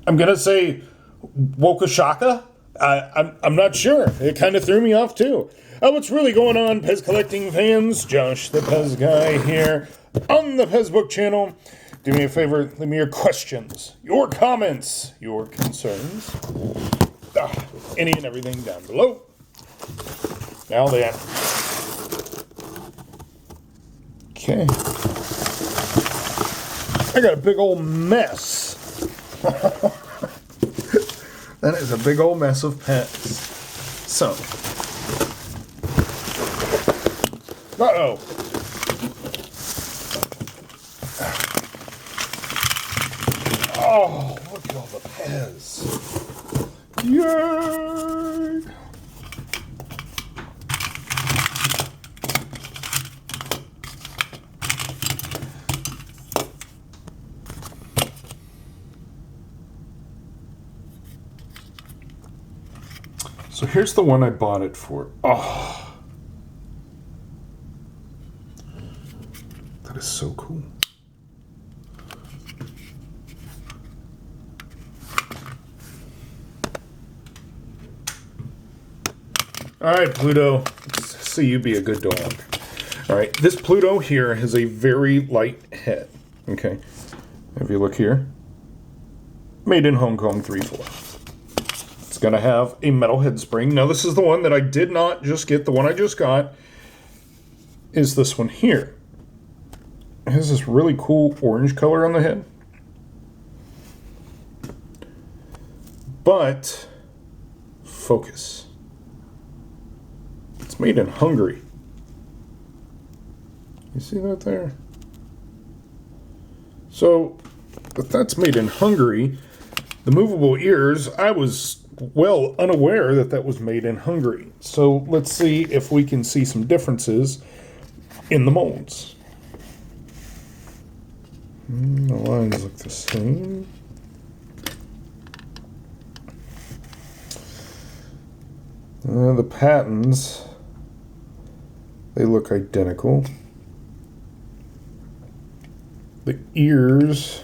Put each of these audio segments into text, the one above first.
I'm going to say Wokashaka. I'm not sure. It kind of threw me off too. What's really going on, Pez collecting fans? Josh, the Pez guy here on the Pez Book channel. Do me a favor, leave me your questions, your comments, your concerns, any and everything down below. Now then. Okay. I got a big old mess. That is a big old mess of Pez. So. Uh-oh. Oh, look at all the Pez. Yay! So here's the one I bought it for. Oh. That is so cool. All right, Pluto. Let's see you be a good dog. All right, this Pluto here has a very light head. Okay, if you look here, made in Hong Kong 3/4. It's gonna have a metal head spring. Now this is the one that I did not just get. The one I just got is this one here. It has this really cool orange color on the head. But focus. It's made in Hungary. You see that there? So, if that's made in Hungary, the movable ears, I was well unaware that that was made in Hungary. So let's see if we can see some differences in the molds. The lines look the same. The patterns, they look identical. The ears,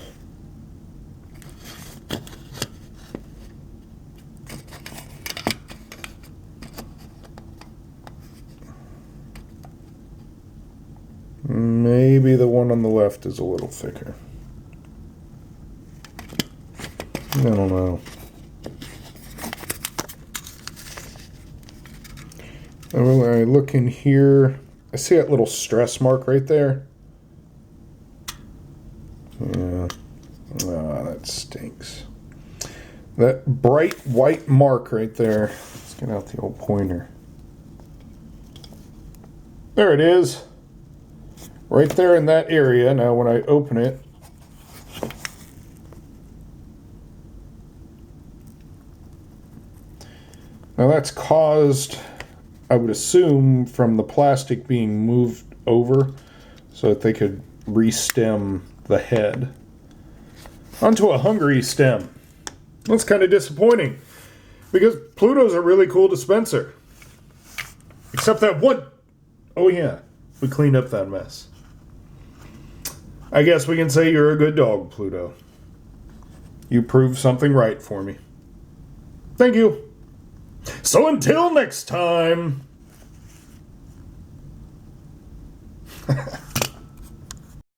maybe the one on the left is a little thicker. I don't know. When I look in here, I see that little stress mark right there. Yeah. Oh, that stinks. That bright white mark right there. Let's get out the old pointer. There it is. Right there in that area. Now when I open it, now that's caused, I would assume, from the plastic being moved over so that they could re-stem the head onto a Hungary stem. That's kind of disappointing because Pluto's a really cool dispenser. Except that one, oh yeah, we cleaned up that mess. I guess we can say you're a good dog, Pluto. You proved something right for me. Thank you. So until next time.